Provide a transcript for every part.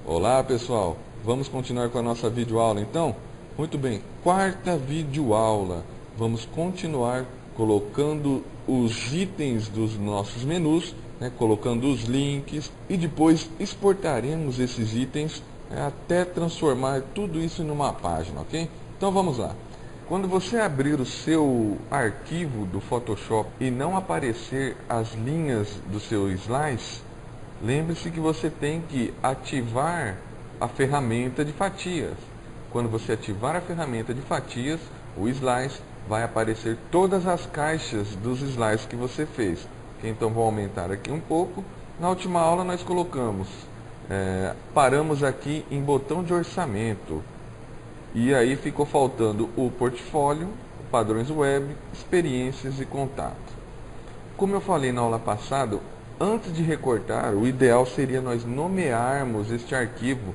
Olá pessoal, vamos continuar com a nossa videoaula então? Muito bem, quarta videoaula. Vamos continuar colocando os itens dos nossos menus, colocando os links e depois exportaremos esses itens até transformar tudo isso numa página, ok? Então vamos lá. Quando você abrir o seu arquivo do Photoshop e não aparecer as linhas do seu slice, lembre-se que você tem que ativar a ferramenta de fatias. Quando você ativar a ferramenta de fatias, o slice vai aparecer todas as caixas dos slices que você fez. Então vou aumentar aqui um pouco. Na última aula nós colocamos, paramos aqui em botão de orçamento. E aí ficou faltando o portfólio, padrões web, experiências e contato. Como eu falei na aula passada, antes de recortar, o ideal seria nós nomearmos este arquivo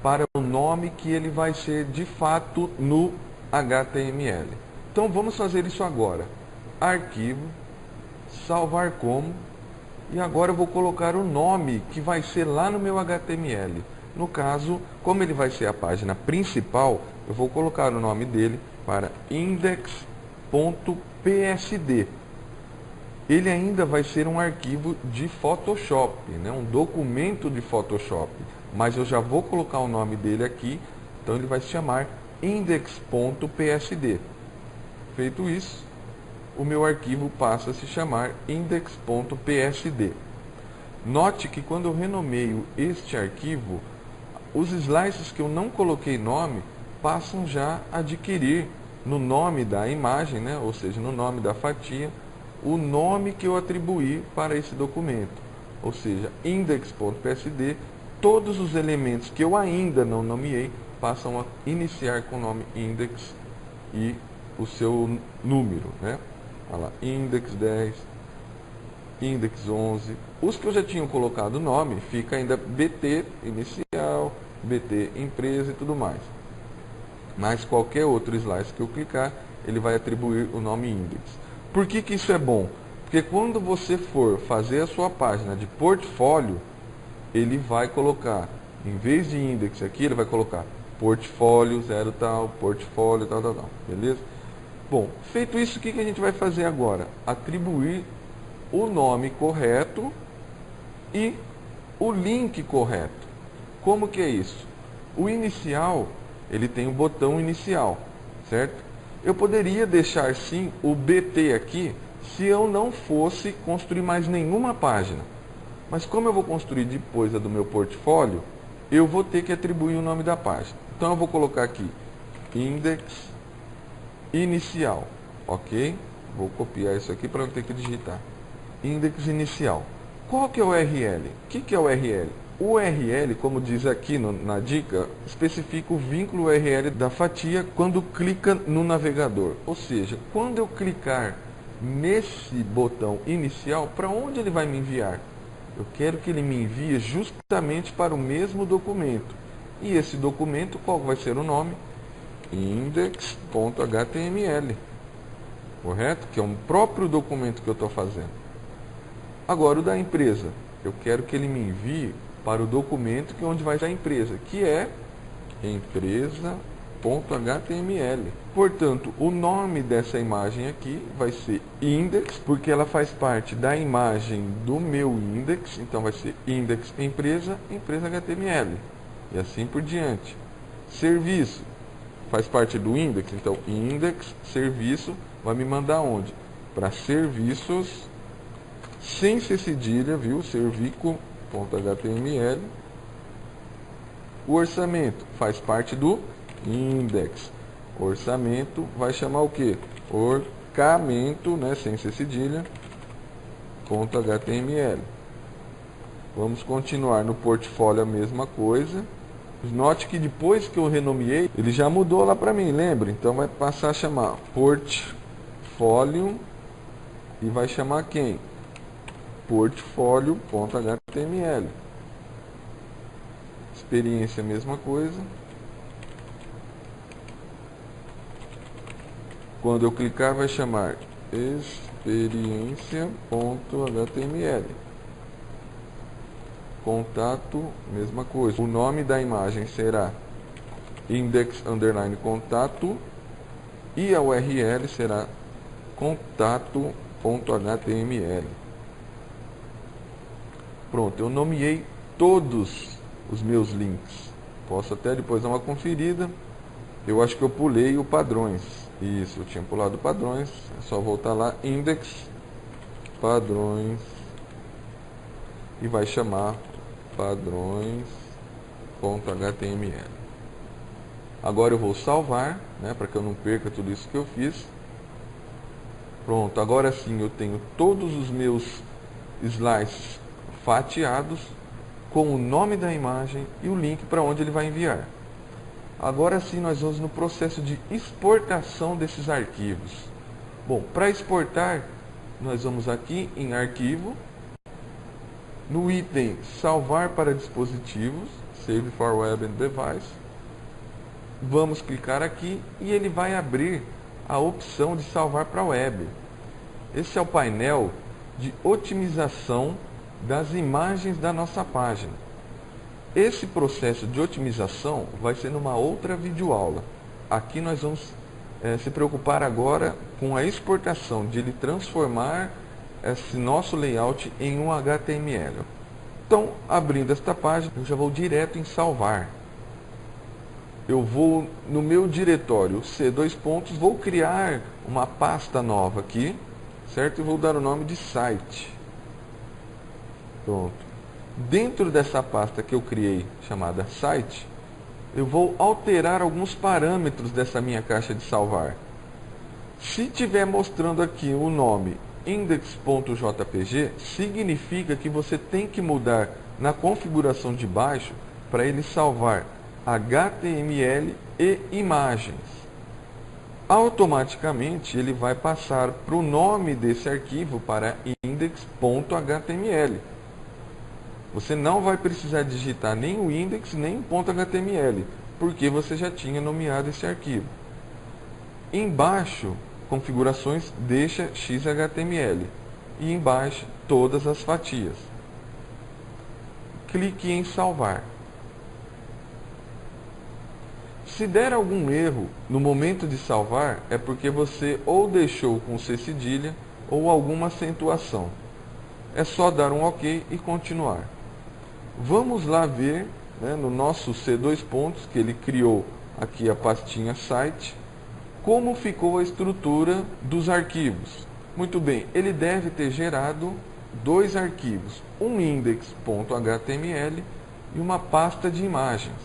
para o nome que ele vai ser de fato no HTML. Então vamos fazer isso agora. Arquivo, salvar como, e agora eu vou colocar o nome que vai ser lá no meu HTML. No caso, como ele vai ser a página principal, eu vou colocar o nome dele para index.psd. Ele ainda vai ser um arquivo de Photoshop, um documento de Photoshop. Mas eu já vou colocar o nome dele aqui, então ele vai se chamar index.psd. Feito isso, o meu arquivo passa a se chamar index.psd. Note que quando eu renomeio este arquivo, os slices que eu não coloquei nome passam já a adquirir no nome da imagem, ou seja, no nome da fatia, o nome que eu atribuí para esse documento. Ou seja, index.psd, todos os elementos que eu ainda não nomeei passam a iniciar com o nome index e o seu número. Olha lá, index 10, index 11. Os que eu já tinha colocado nome, fica ainda BT inicial, BT empresa e tudo mais. Mas qualquer outro slice que eu clicar, ele vai atribuir o nome index. Por que que isso é bom? Porque quando você for fazer a sua página de portfólio, ele vai colocar, em vez de index aqui, ele vai colocar portfólio, zero tal, portfólio, tal, tal, tal. Beleza? Bom, feito isso, o que que a gente vai fazer agora? Atribuir o nome correto e o link correto. Como que é isso? O inicial, ele tem um botão inicial, certo? Eu poderia deixar sim o BT aqui se eu não fosse construir mais nenhuma página. Mas como eu vou construir depois a do meu portfólio, eu vou ter que atribuir o nome da página. Então eu vou colocar aqui index inicial, ok? Vou copiar isso aqui para não ter que digitar. Index inicial. Qual que é o URL? O que é o URL? O URL, como diz aqui na dica, especifica o vínculo URL da fatia quando clica no navegador. Ou seja, quando eu clicar nesse botão inicial, para onde ele vai me enviar? Eu quero que ele me envie justamente para o mesmo documento. E esse documento, qual vai ser o nome? Index.html. Correto? Que é um próprio documento que eu estou fazendo. Agora, o da empresa. Eu quero que ele me envie para o documento que é onde vai estar a empresa, que é empresa.html. Portanto, o nome dessa imagem aqui vai ser index, porque ela faz parte da imagem do meu index, então vai ser index empresa, empresa HTML, e assim por diante. Serviço faz parte do index, então index serviço vai me mandar onde? Para serviços sem ser cedilha, viu? Servico.html. O orçamento faz parte do index. Orçamento vai chamar o que? Orçamento, sem ser cedilha, .html. Vamos continuar no portfólio a mesma coisa. Note que depois que eu renomeei, ele já mudou lá para mim, lembra? Então vai passar a chamar portfólio e vai chamar quem? Portfólio.html. Experiência, mesma coisa. Quando eu clicar, vai chamar experiência.html. Contato, mesma coisa. O nome da imagem será index_contato e a URL será contato.html. Pronto, eu nomeei todos os meus links. Posso até depois dar uma conferida. Eu acho que eu pulei o padrões. Isso, eu tinha pulado padrões. É só voltar lá, index, padrões, e vai chamar padrões.html. Agora eu vou salvar, né, para que eu não perca tudo isso que eu fiz. Pronto, agora sim eu tenho todos os meus slides fatiados com o nome da imagem e o link para onde ele vai enviar. Agora sim nós vamos no processo de exportação desses arquivos. Bom, para exportar, nós vamos aqui em arquivo, no item salvar para dispositivos, Save for Web and Device. Vamos clicar aqui e ele vai abrir a opção de salvar para web. Esse é o painel de otimização das imagens da nossa página. Esse processo de otimização vai ser numa outra videoaula. Aqui nós vamos se preocupar agora com a exportação, de ele transformar esse nosso layout em um HTML. Então, abrindo esta página, eu já vou direto em salvar. Eu vou no meu diretório C++, vou criar uma pasta nova aqui, certo? E vou dar o nome de site. Pronto. Dentro dessa pasta que eu criei, chamada site, eu vou alterar alguns parâmetros dessa minha caixa de salvar. Se estiver mostrando aqui o nome index.jpg, significa que você tem que mudar na configuração de baixo para ele salvar HTML e imagens. Automaticamente ele vai passar para o nome desse arquivo para index.html. Você não vai precisar digitar nem o index nem o .html, porque você já tinha nomeado esse arquivo. Embaixo, configurações, deixa XHTML e embaixo todas as fatias. Clique em salvar. Se der algum erro no momento de salvar, é porque você ou deixou com C cedilha ou alguma acentuação. É só dar um OK e continuar. Vamos lá ver, né, no nosso C++, que ele criou aqui a pastinha site, como ficou a estrutura dos arquivos. Muito bem, ele deve ter gerado dois arquivos, um index.html e uma pasta de imagens.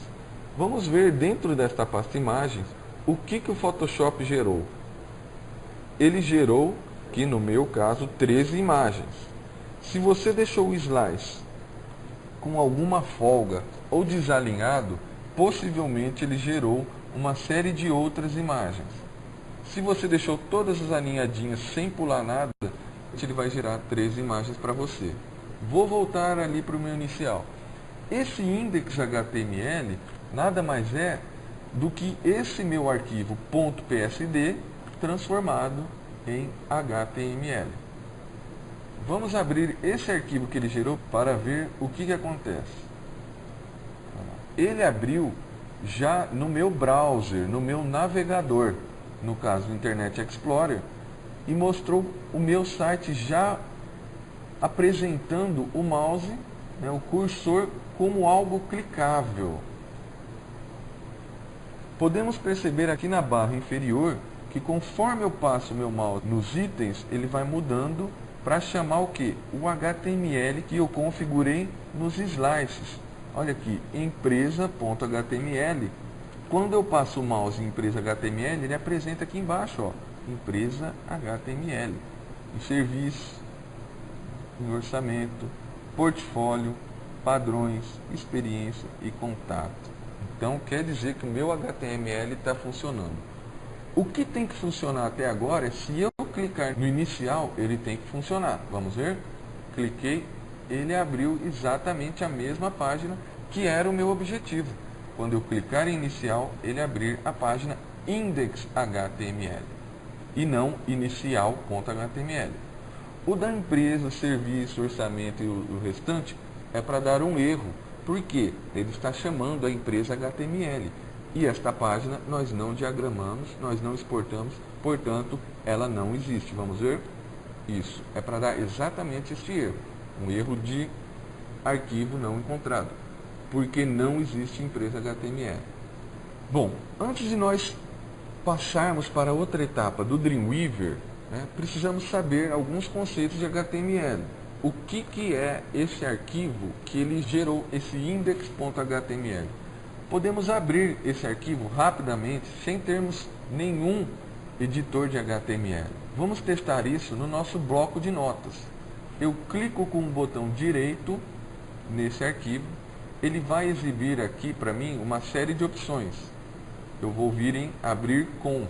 Vamos ver dentro desta pasta imagens o que o Photoshop gerou. Ele gerou, aqui no meu caso, 13 imagens. Se você deixou o slice com alguma folga ou desalinhado, possivelmente ele gerou uma série de outras imagens. Se você deixou todas as alinhadinhas sem pular nada, ele vai gerar 13 imagens para você. Vou voltar ali para o meu inicial. Esse index.html nada mais é do que esse meu arquivo .psd transformado em HTML. Vamos abrir esse arquivo que ele gerou para ver o que acontece. Ele abriu já no meu browser, no meu navegador, no caso do Internet Explorer, e mostrou o meu site já apresentando o mouse, né, o cursor, como algo clicável. Podemos perceber aqui na barra inferior que conforme eu passo o meu mouse nos itens, ele vai mudando para chamar o que? O HTML que eu configurei nos slices. Olha aqui, empresa.html. Quando eu passo o mouse em empresa.html, ele apresenta aqui embaixo, ó, empresa.html. Em serviço, em orçamento, portfólio, padrões, experiência e contato. Então quer dizer que o meu HTML está funcionando. O que tem que funcionar até agora é se eu clicar no inicial, ele tem que funcionar. Vamos ver? Cliquei, ele abriu exatamente a mesma página que era o meu objetivo. Quando eu clicar em inicial, ele abrir a página index.html. e não inicial.html. O da empresa, serviço, orçamento e o restante é para dar um erro, porque ele está chamando a empresa HTML. E esta página nós não diagramamos, nós não exportamos, portanto, ela não existe. Vamos ver? Isso, é para dar exatamente este erro, um erro de arquivo não encontrado, porque não existe empresa HTML. Bom, antes de nós passarmos para outra etapa do Dreamweaver, precisamos saber alguns conceitos de HTML. O que é esse arquivo que ele gerou, esse index.html? Podemos abrir esse arquivo rapidamente, sem termos nenhum editor de HTML. Vamos testar isso no nosso bloco de notas. Eu clico com o botão direito nesse arquivo, ele vai exibir aqui para mim uma série de opções. Eu vou vir em abrir com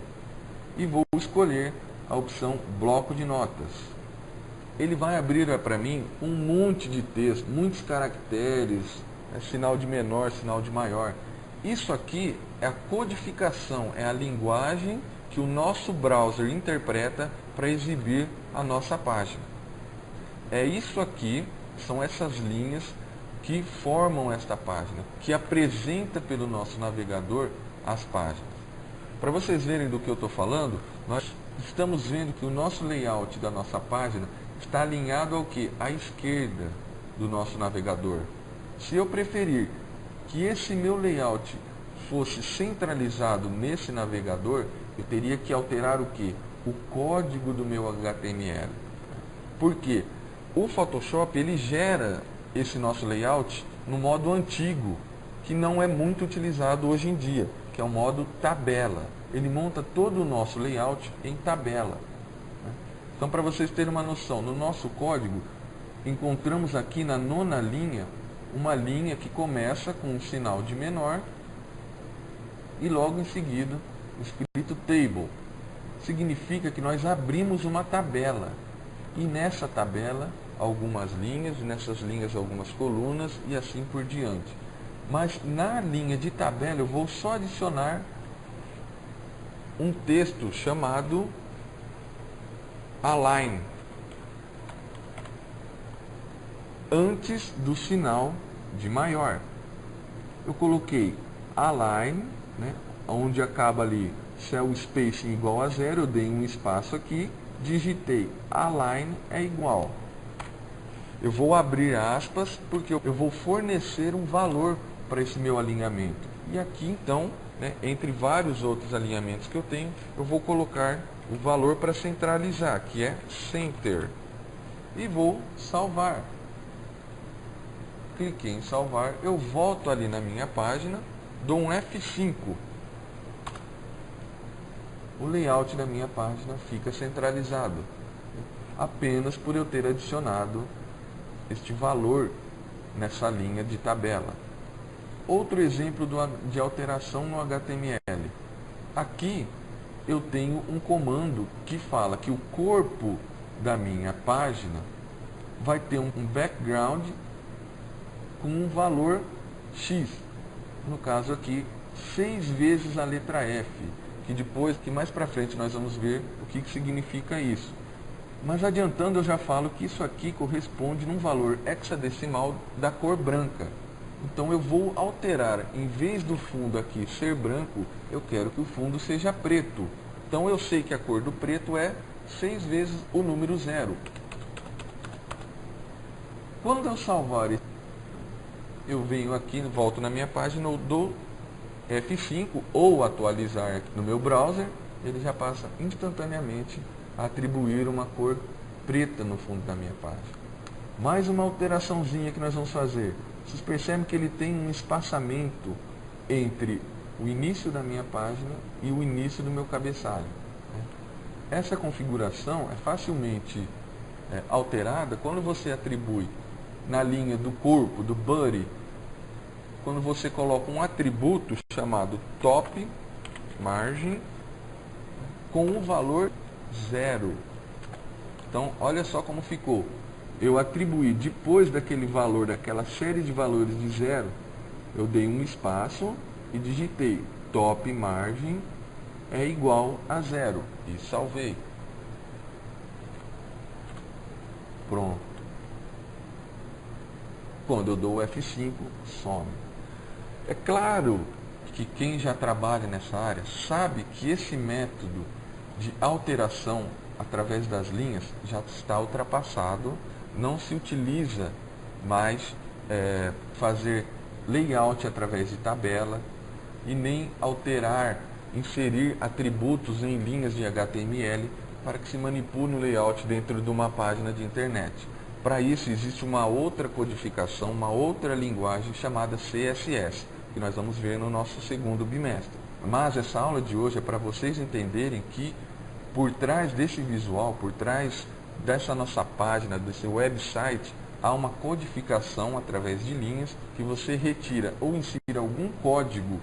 e vou escolher a opção bloco de notas. Ele vai abrir para mim um monte de texto, muitos caracteres, sinal de menor, sinal de maior. Isso aqui é a codificação, é a linguagem que o nosso browser interpreta para exibir a nossa página. É isso aqui, são essas linhas que formam esta página, que apresenta pelo nosso navegador as páginas. Para vocês verem do que eu estou falando, nós estamos vendo que o nosso layout da nossa página está alinhado ao que? À esquerda do nosso navegador. Se eu preferir que esse meu layout fosse centralizado nesse navegador, eu teria que alterar o que? O código do meu HTML. Por quê? O Photoshop ele gera esse nosso layout no modo antigo, que não é muito utilizado hoje em dia, que é o modo tabela. Ele monta todo o nosso layout em tabela. Então, para vocês terem uma noção, no nosso código, encontramos aqui na 9ª linha, uma linha que começa com um sinal de menor e logo em seguida, escrito table. Significa que nós abrimos uma tabela. E nessa tabela, algumas linhas, e nessas linhas algumas colunas e assim por diante. Mas na linha de tabela eu vou só adicionar um texto chamado align, antes do sinal de maior. Eu coloquei align, onde acaba ali cell spacing igual a 0, eu dei um espaço aqui, digitei align é igual. Eu vou abrir aspas porque eu vou fornecer um valor para esse meu alinhamento. E aqui então, entre vários outros alinhamentos que eu tenho, eu vou colocar o valor para centralizar, que é center. E vou salvar. Cliquei em salvar, eu volto ali na minha página, dou um F5. O layout da minha página fica centralizado, apenas por eu ter adicionado este valor nessa linha de tabela. Outro exemplo de alteração no HTML. Aqui eu tenho um comando que fala que o corpo da minha página vai ter um background com um valor X. No caso aqui, 6 vezes a letra F. Que mais para frente nós vamos ver o que significa isso. Mas adiantando, eu já falo que isso aqui corresponde num valor hexadecimal da cor branca. Então eu vou alterar, em vez do fundo aqui ser branco, eu quero que o fundo seja preto. Então eu sei que a cor do preto é 6 vezes o número 0. Quando eu salvar, eu venho aqui, volto na minha página, eu dou F5 ou atualizar no meu browser, ele já passa instantaneamente a atribuir uma cor preta no fundo da minha página. Mais uma alteraçãozinha que nós vamos fazer. Vocês percebem que ele tem um espaçamento entre o início da minha página e o início do meu cabeçalho. Essa configuração é facilmente alterada quando você atribui na linha do corpo, do body, quando você coloca um atributo chamado top margin com o valor 0. Então, olha só como ficou. Eu atribuí, depois daquele valor, daquela série de valores de 0, eu dei um espaço e digitei top margin é igual a 0 e salvei. Pronto. Quando eu dou o F5, some. É claro que quem já trabalha nessa área sabe que esse método de alteração através das linhas já está ultrapassado, não se utiliza mais fazer layout através de tabela e nem alterar, inserir atributos em linhas de HTML para que se manipule o layout dentro de uma página de internet. Para isso existe uma outra codificação, uma outra linguagem chamada CSS, que nós vamos ver no nosso segundo bimestre. Mas essa aula de hoje é para vocês entenderem que por trás desse visual, por trás dessa nossa página, desse website, há uma codificação através de linhas que você retira ou insira algum código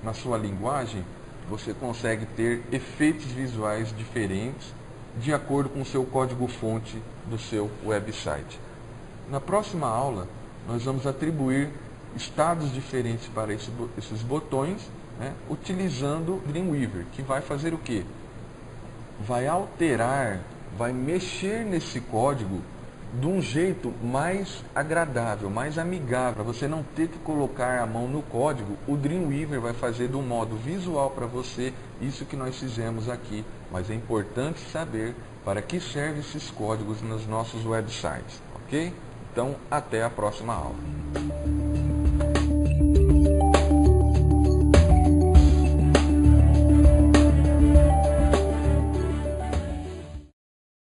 na sua linguagem, você consegue ter efeitos visuais diferentes de acordo com o seu código-fonte do seu website. Na próxima aula, nós vamos atribuir estados diferentes para esses botões, né, utilizando Dreamweaver, que vai fazer o quê? Vai alterar, vai mexer nesse código de um jeito mais agradável, mais amigável, para você não ter que colocar a mão no código. O Dreamweaver vai fazer de um modo visual para você isso que nós fizemos aqui, mas é importante saber para que servem esses códigos nos nossos websites, ok? Então, até a próxima aula.